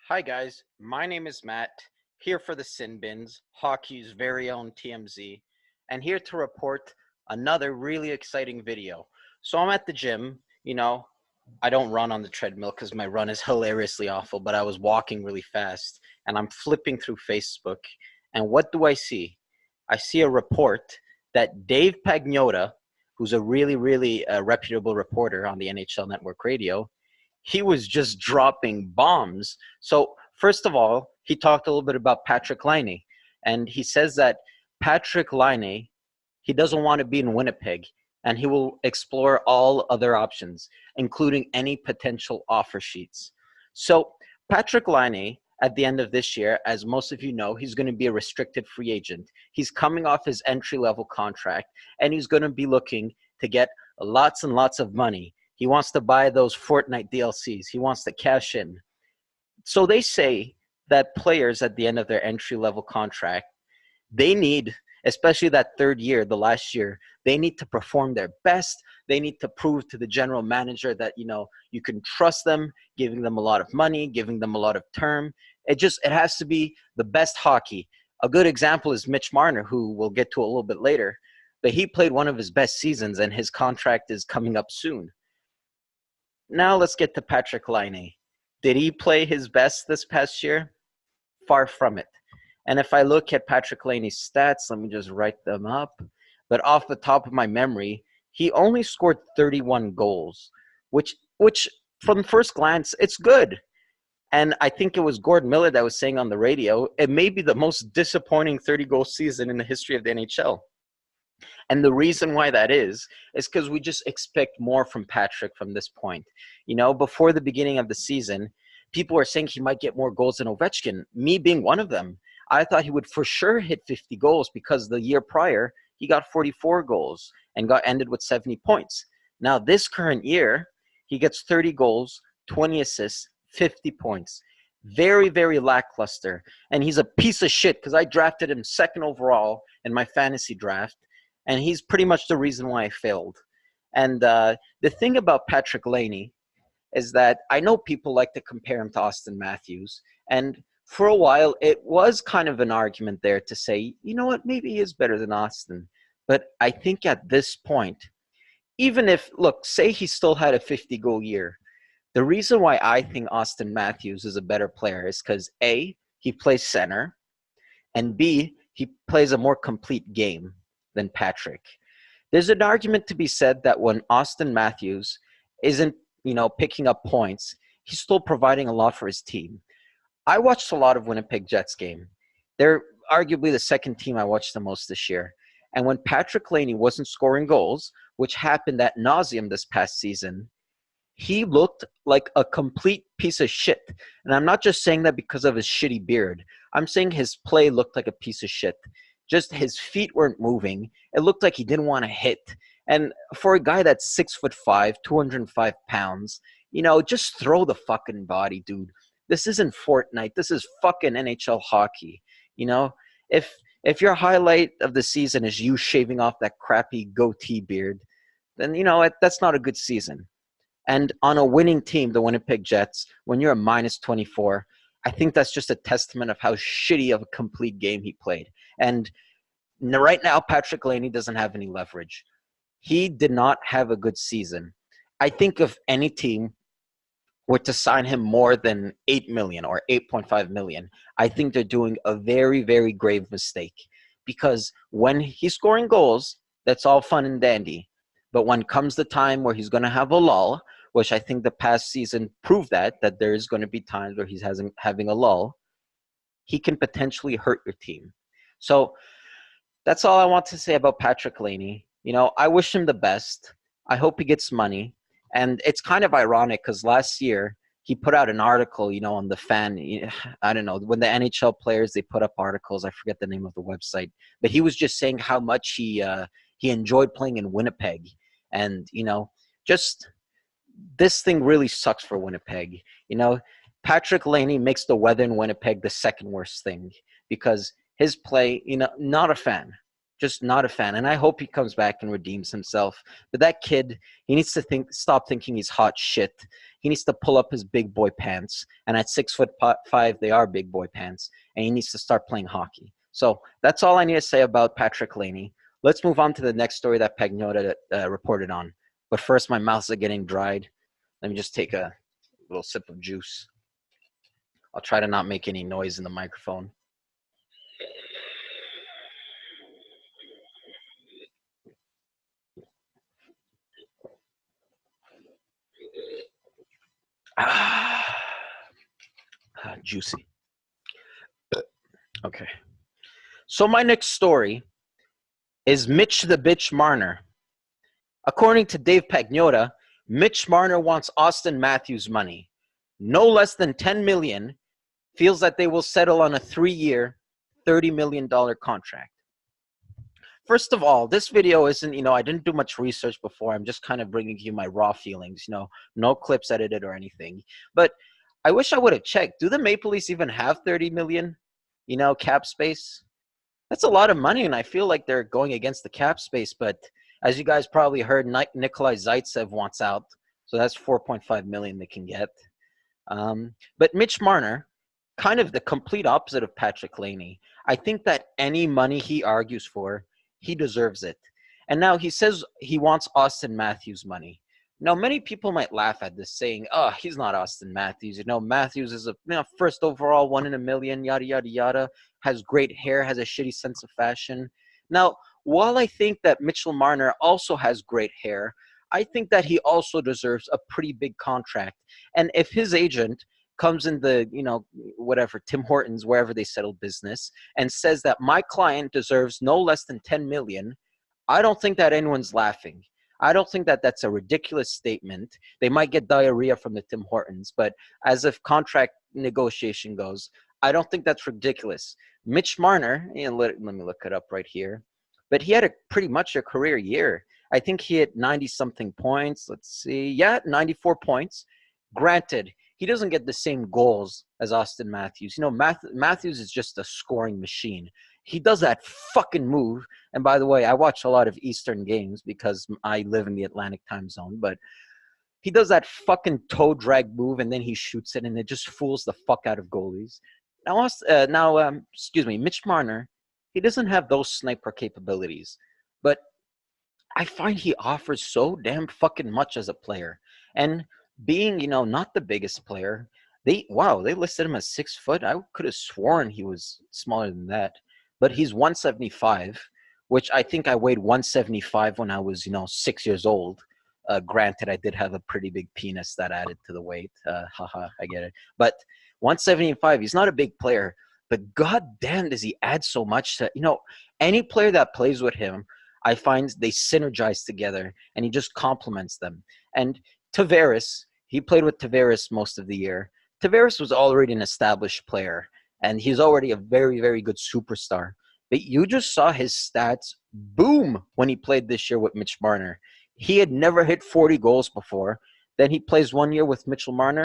Hi guys, my name is Matt, here for the Sin Bins, hockey's very own TMZ, and here to report another really exciting video. So I'm at the gym, I don't run on the treadmill because my run is hilariously awful, but I was walking really fast, and I'm flipping through Facebook, and what do I see? I see a report that Dave Pagnotta, who's a really reputable reporter on the NHL Network Radio, he was just dropping bombs. So first of all, he talked a little bit about Patrik Laine, and he says that Patrik Laine, he doesn't want to be in Winnipeg, and he will explore all other options, including any potential offer sheets. So Patrik Laine, at the end of this year, as most of you know, he's going to be a restricted free agent. He's coming off his entry-level contract, and he's going to be looking to get lots and lots of money. He wants to buy those Fortnite DLCs. He wants to cash in. So they say that players at the end of their entry-level contract, they need, especially that third year, the last year, they need to perform their best. They need to prove to the general manager that, you can trust them, giving them a lot of money, giving them a lot of term. It has to be the best hockey. A good example is Mitch Marner, who we'll get to a little bit later, but he played one of his best seasons and his contract is coming up soon. Now let's get to Patrik Laine. Did he play his best this past year? Far from it. And if I look at Patrik Laine's stats, let me just write them up. But off the top of my memory, he only scored 31 goals, which from first glance, it's good. And I think it was Gordon Miller that was saying on the radio, it may be the most disappointing 30-goal season in the history of the NHL. And the reason why that is because we just expect more from Patrik from this point. Before the beginning of the season, people were saying he might get more goals than Ovechkin, me being one of them. I thought he would for sure hit 50 goals because the year prior, he got 44 goals and ended with 70 points. Now, this current year, he gets 30 goals, 20 assists, 50 points. Very lackluster. And he's a piece of shit because I drafted him second overall in my fantasy draft. And he's pretty much the reason why I failed. And the thing about Patrik Laine is that I know people like to compare him to Austin Matthews. And for a while, it was kind of an argument there to say, you know what, maybe he is better than Austin. But I think at this point, even if, say he still had a 50-goal year, the reason why I think Austin Matthews is a better player is because A, he plays center, and B, he plays a more complete game than Patrik. There's an argument to be said that when Austin Matthews isn't, picking up points, he's still providing a lot for his team. I watched a lot of Winnipeg Jets game. They're arguably the second team I watched the most this year. And when Patrik Laine wasn't scoring goals, which happened ad nauseum this past season, he looked like a complete piece of shit. And I'm not just saying that because of his shitty beard. I'm saying his play looked like a piece of shit. Just his feet weren't moving. It looked like he didn't want to hit. And for a guy that's 6'5", 205 pounds, just throw the fucking body, dude. This isn't Fortnite. This is fucking NHL hockey. If your highlight of the season is you shaving off that crappy goatee beard, then that's not a good season. And on a winning team, the Winnipeg Jets, when you're a minus 24, I think that's just a testament of how shitty of a complete game he played. And right now, Patrik Laine doesn't have any leverage. He did not have a good season. I think if any team were to sign him more than $8 million or $8.5 million, I think they're doing a very grave mistake. Because when he's scoring goals, that's all fun and dandy. But when comes the time where he's going to have a lull, which I think the past season proved that there is going to be times where he's having a lull, he can potentially hurt your team. So that's all I want to say about Patrik Laine. I wish him the best. I hope he gets money. And it's kind of ironic because last year he put out an article, on the fan. I don't know, when the NHL players, they put up articles. I forget the name of the website. But he was just saying how much he enjoyed playing in Winnipeg. And, just this thing really sucks for Winnipeg. Patrik Laine makes the weather in Winnipeg the second worst thing because his play, not a fan. Just not a fan. And I hope he comes back and redeems himself. But that kid, he needs to stop thinking he's hot shit. He needs to pull up his big boy pants. And at 6'5", they are big boy pants. And he needs to start playing hockey. So that's all I need to say about Patrick Laine. Let's move on to the next story that Pagnotta reported on. But first, my mouth's getting dried. Let me just take a little sip of juice. I'll try to not make any noise in the microphone. Juicy. Okay. So my next story is Mitch the Bitch Marner. According to Dave Pagnotta, Mitch Marner wants Austin Matthews money. No less than $10 million, feels that they will settle on a 3-year, $30 million contract. First of all, this video isn't, I didn't do much research before. I'm just kind of bringing you my raw feelings, no clips edited or anything. But I wish I would have checked. Do the Maple Leafs even have $30 million, cap space? That's a lot of money, and I feel like they're going against the cap space. But as you guys probably heard, Nikolai Zaitsev wants out, so that's $4.5 million they can get. But Mitch Marner, kind of the complete opposite of Patrick Laine. I think that any money he argues for, he deserves it. And now he says he wants Austin Matthews money. Now, many people might laugh at this, saying, oh, he's not Austin Matthews. Matthews is a first overall, 1 in a million, yada, yada, yada, has great hair, has a shitty sense of fashion. Now, while I think that Mitchell Marner also has great hair, I think that he also deserves a pretty big contract. And if his agent comes in the, whatever, Tim Hortons, wherever they settle business, and says that my client deserves no less than $10 million, I don't think that anyone's laughing. I don't think that that's a ridiculous statement. They might get diarrhea from the Tim Hortons, but as if contract negotiation goes, I don't think that's ridiculous. Mitch Marner, let me look it up right here, but he had pretty much a career year. I think he hit 90-something points. Let's see. Yeah, 94 points. Granted, he doesn't get the same goals as Austin Matthews. Matthews is just a scoring machine. He does that fucking move. And by the way, I watch a lot of Eastern games because I live in the Atlantic time zone. But he does that fucking toe drag move, and then he shoots it, and it just fools the fuck out of goalies. Mitch Marner, he doesn't have those sniper capabilities. But I find he offers so damn fucking much as a player. And being, not the biggest player, they listed him as 6 foot. I could have sworn he was smaller than that. But he's 175, which I think I weighed 175 when I was, 6 years old. Granted, I did have a pretty big penis that added to the weight. I get it. But 175, he's not a big player. But goddamn, does he add so much to, any player that plays with him, I find they synergize together, and he just complements them. And Tavares, he played with Tavares most of the year. Tavares was already an established player, and he's already a very, very good superstar. But you just saw his stats boom when he played this year with Mitch Marner. He had never hit 40 goals before. Then he plays 1 year with Mitchell Marner,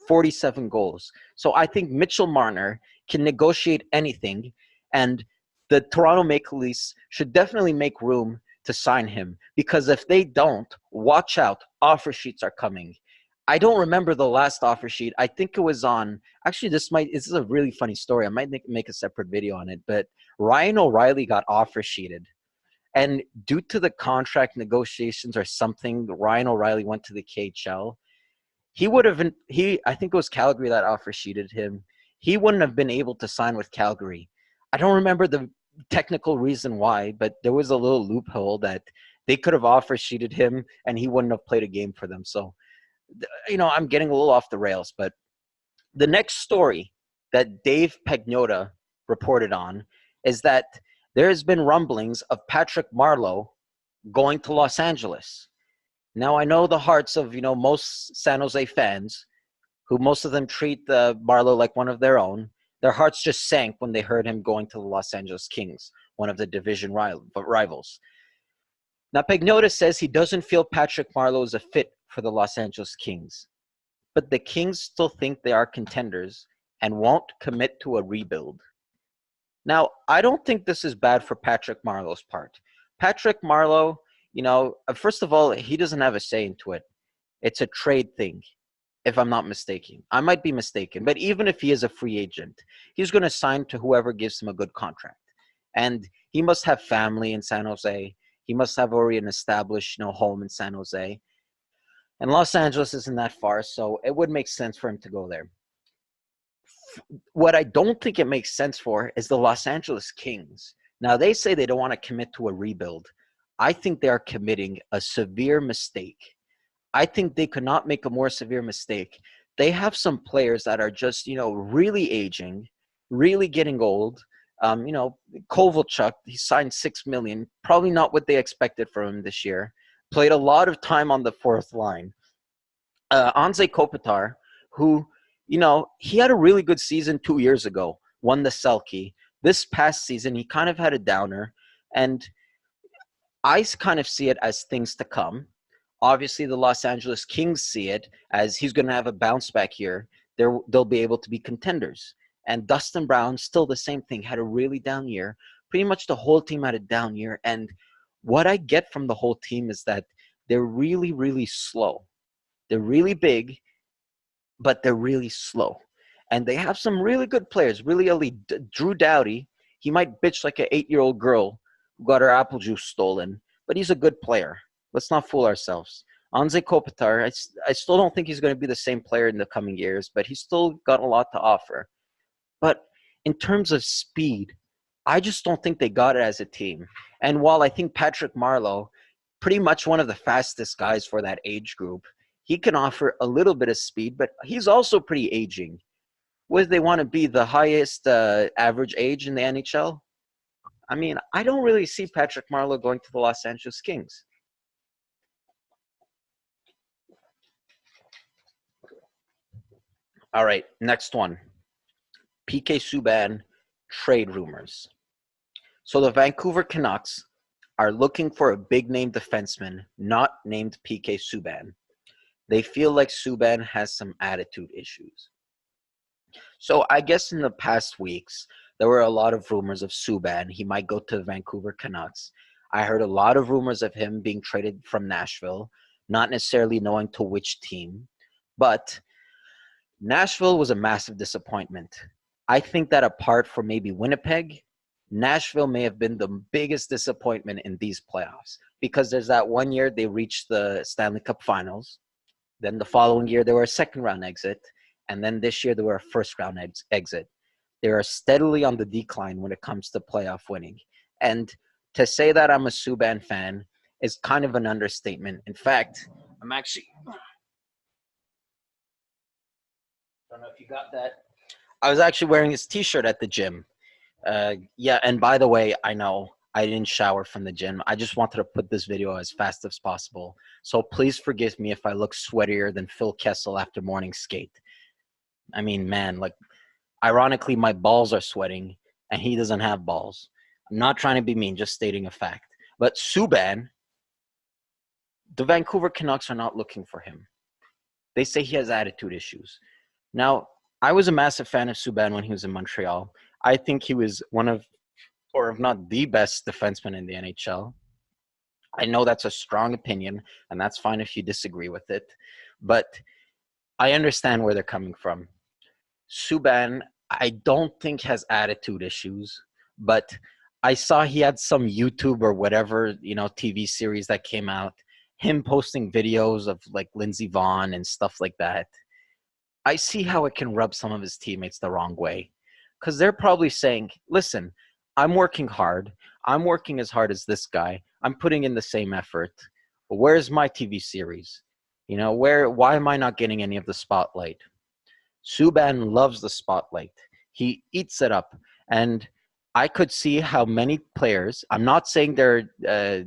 47 goals. So I think Mitchell Marner can negotiate anything, and the Toronto Maple Leafs should definitely make room to sign him, because if they don't, watch out, offer sheets are coming. I don't remember the last offer sheet. I think it was on, actually this is a really funny story. I might make a separate video on it, but Ryan O'Reilly got offer sheeted. And due to the contract negotiations or something, Ryan O'Reilly went to the KHL. I think it was Calgary that offer sheeted him. He wouldn't have been able to sign with Calgary. I don't remember the technical reason why, but there was a little loophole that they could have offer sheeted him and he wouldn't have played a game for them. So, I'm getting a little off the rails, but the next story that Dave Pagnotta reported on is that there has been rumblings of Patrick Marleau going to Los Angeles. Now, I know the hearts of, most San Jose fans, who most of them treat Marleau like one of their own. Their hearts just sank when they heard him going to the Los Angeles Kings, one of the division rivals. Now, Pagnotta says he doesn't feel Patrick Marleau is a fit for the Los Angeles Kings, but the Kings still think they are contenders and won't commit to a rebuild. Now, I don't think this is bad for Patrick Marleau's part. Patrick Marleau, first of all, he doesn't have a say into it. It's a trade thing, if I'm not mistaken. I might be mistaken, but even if he is a free agent, he's going to sign to whoever gives him a good contract. And he must have family in San Jose. He must have already an established, home in San Jose. And Los Angeles isn't that far, so it would make sense for him to go there. What I don't think it makes sense for is the Los Angeles Kings. Now, they say they don't want to commit to a rebuild. I think they are committing a severe mistake. I think they could not make a more severe mistake. They have some players that are just, really aging, really getting old. Kovalchuk, he signed $6 million, probably not what they expected from him this year. Played a lot of time on the fourth line. Anze Kopitar, who, he had a really good season 2 years ago, won the Selke. This past season, he kind of had a downer, and I kind of see it as things to come. Obviously, the Los Angeles Kings see it as he's going to have a bounce back year. They'll be able to be contenders. And Dustin Brown, still the same thing, had a really down year. Pretty much the whole team had a down year. And what I get from the whole team is that they're really, really slow. They're really big, but they're really slow. And they have some really good players, really elite. Drew Doughty, he might bitch like an 8-year-old girl who got her apple juice stolen, but he's a good player. Let's not fool ourselves. Anze Kopitar, I still don't think he's going to be the same player in the coming years, but he's still got a lot to offer. But in terms of speed, I just don't think they got it as a team. And while I think Patrick Marleau, pretty much one of the fastest guys for that age group, he can offer a little bit of speed, but he's also pretty aging. Would they want to be the highest average age in the NHL? I mean, I don't really see Patrick Marleau going to the Los Angeles Kings. All right, next one. PK Subban trade rumors. So the Vancouver Canucks are looking for a big-name defenseman not named PK Subban. They feel like Subban has some attitude issues. So I guess in the past weeks, there were a lot of rumors of Subban. He might go to the Vancouver Canucks. I heard a lot of rumors of him being traded from Nashville, not necessarily knowing to which team. But Nashville was a massive disappointment. I think that apart from maybe Winnipeg, Nashville may have been the biggest disappointment in these playoffs because there's that one year they reached the Stanley Cup Finals. Then the following year, they were a second-round exit. And then this year, they were a first-round exit. They are steadily on the decline when it comes to playoff winning. And to say that I'm a Subban fan is kind of an understatement. In fact, I'm actually – I don't know if you got that. I was actually wearing his T-shirt at the gym. Yeah, and by the way, I know I didn't shower from the gym. I just wanted to put this video as fast as possible. So please forgive me if I look sweatier than Phil Kessel after morning skate. I mean, man, like, ironically, my balls are sweating, and he doesn't have balls. I'm not trying to be mean, just stating a fact. But Subban, the Vancouver Canucks are not looking for him. They say he has attitude issues. Now, I was a massive fan of Subban when he was in Montreal. I think he was one of, or if not the best defenseman in the NHL. I know that's a strong opinion, and that's fine if you disagree with it. But I understand where they're coming from. Subban, I don't think has attitude issues, but I saw he had some YouTube or whatever, TV series that came out, him posting videos of like Lindsey Vonn and stuff like that. I see how it can rub some of his teammates the wrong way because they're probably saying, listen, I'm working hard. I'm working as hard as this guy. I'm putting in the same effort. But where's my TV series? Why am I not getting any of the spotlight? Subban loves the spotlight. He eats it up. And I could see how many players, I'm not saying they're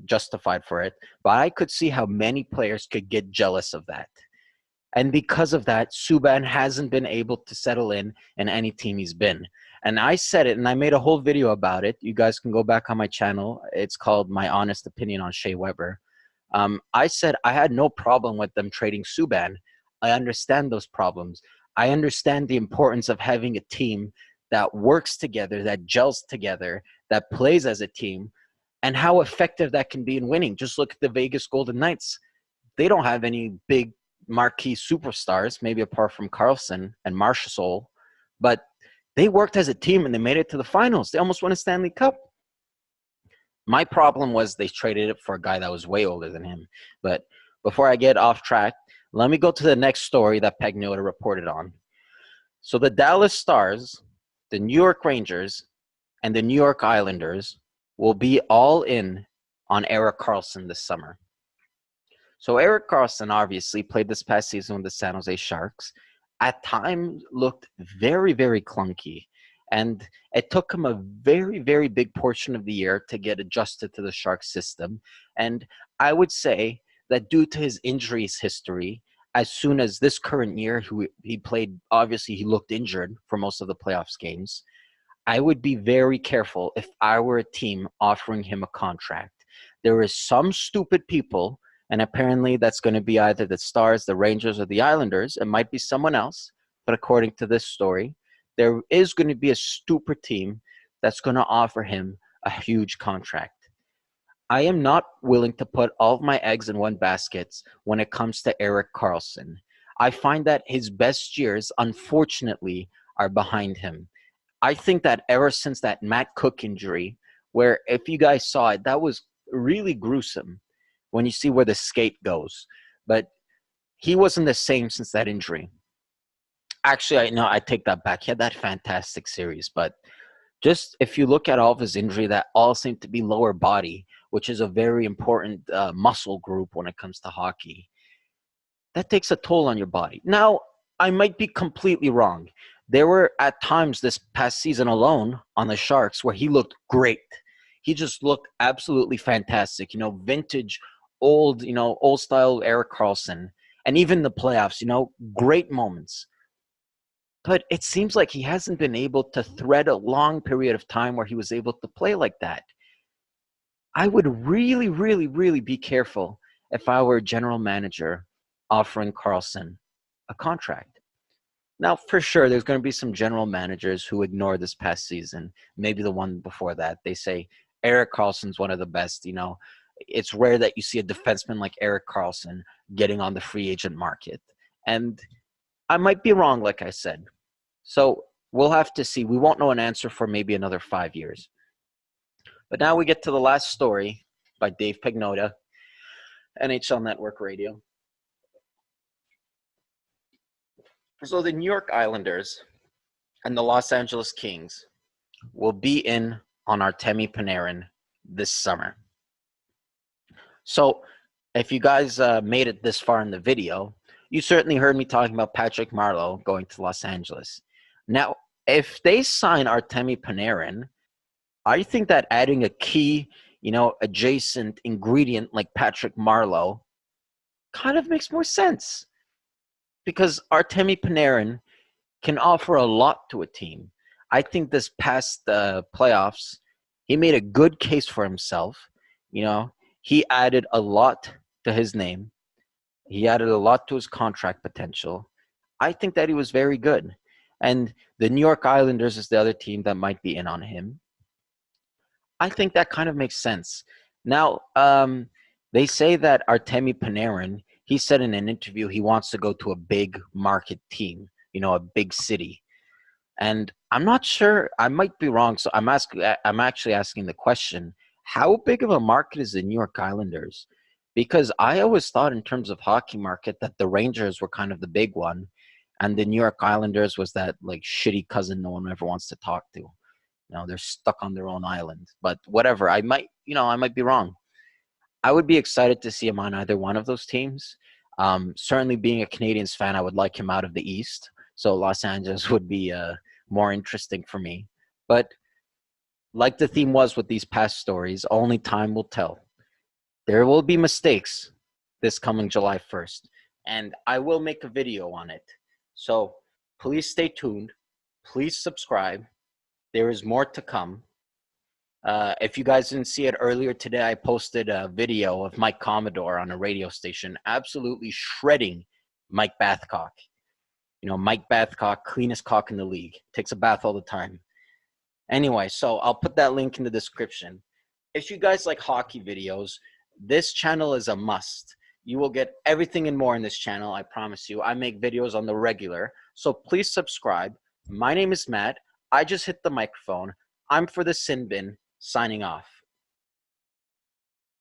justified for it, but I could see how many players could get jealous of that. And because of that, Subban hasn't been able to settle in any team he's been. And I said it, and I made a whole video about it. You guys can go back on my channel. It's called My Honest Opinion on Shea Weber. I said I had no problem with them trading Subban. I understand those problems. I understand the importance of having a team that works together, that gels together, that plays as a team, and how effective that can be in winning. Just look at the Vegas Golden Knights. They don't have any big marquee superstars, maybe apart from Karlsson and Marleau, but they worked as a team and they made it to the finals. They almost won a Stanley Cup. My problem was they traded it for a guy that was way older than him. But before I get off track, let me go to the next story that Pagnotta reported on. So the Dallas Stars, the New York Rangers, and the New York Islanders will be all in on Erik Carlsson this summer. So Erik Carlsson obviously played this past season with the San Jose Sharks. At times looked very, very clunky. And it took him a very, very big portion of the year to get adjusted to the Sharks system. And I would say that due to his injuries history, as soon as this current year, he played, obviously he looked injured for most of the playoffs games. I would be very careful if I were a team offering him a contract. There is some stupid people, and apparently that's going to be either the Stars, the Rangers, or the Islanders. It might be someone else, but according to this story, there is going to be a stupid team that's going to offer him a huge contract. I am not willing to put all of my eggs in one basket when it comes to Erik Carlsson. I find that his best years, unfortunately, are behind him. I think that ever since that Matt Cook injury, where if you guys saw it, that was really gruesome when you see where the skate goes. But he wasn't the same since that injury. Actually, I take that back. He had that fantastic series. But just if you look at all of his injury, that all seemed to be lower body, which is a very important muscle group when it comes to hockey. That takes a toll on your body. Now, I might be completely wrong. There were at times this past season alone on the Sharks where he looked great. He just looked absolutely fantastic. Vintage, old style Erik Carlsson. And even the playoffs, great moments. But it seems like he hasn't been able to thread a long period of time where he was able to play like that. I would really, really, really be careful if I were a general manager offering Carlson a contract. Now, for sure, there's going to be some general managers who ignore this past season. Maybe the one before that. They say, Erik Carlson's one of the best. It's rare that you see a defenseman like Erik Carlsson getting on the free agent market. And I might be wrong, like I said. So we'll have to see. We won't know an answer for maybe another 5 years. But now we get to the last story by Dave Pagnotta, NHL Network Radio. So the New York Islanders and the Los Angeles Kings will be in on Artemi Panarin this summer. So if you guys made it this far in the video, you certainly heard me talking about Patrick Marleau going to Los Angeles. Now, if they sign Artemi Panarin, I think that adding a key, adjacent ingredient like Patrick Marleau kind of makes more sense. Because Artemi Panarin can offer a lot to a team. I think this past playoffs, he made a good case for himself. He added a lot to his name. He added a lot to his contract potential. I think that he was very good. And the New York Islanders is the other team that might be in on him. I think that kind of makes sense. Now, they say that Artemi Panarin, he said in an interview he wants to go to a big market team, a big city. And I'm not sure, I might be wrong, so I'm actually asking the question, how big of a market is the New York Islanders? Because I always thought in terms of hockey market that the Rangers were kind of the big one, and the New York Islanders was that like shitty cousin no one ever wants to talk to. They're stuck on their own island. But whatever, I might be wrong. I would be excited to see him on either one of those teams. Certainly being a Canadiens fan, I would like him out of the East. So Los Angeles would be more interesting for me. But like the theme was with these past stories, only time will tell. There will be mistakes this coming July 1st. And I will make a video on it. So please stay tuned. Please subscribe. There is more to come. If you guys didn't see it earlier today, I posted a video of Mike Commodore on a radio station absolutely shredding Mike Babcock. You know, Mike Babcock, cleanest cock in the league, takes a bath all the time. Anyway, so I'll put that link in the description. If you guys like hockey videos, this channel is a must. You will get everything and more in this channel, I promise you. I make videos on the regular, so please subscribe. My name is Matt. I just hit the microphone. I'm for the Sin Bin, signing off.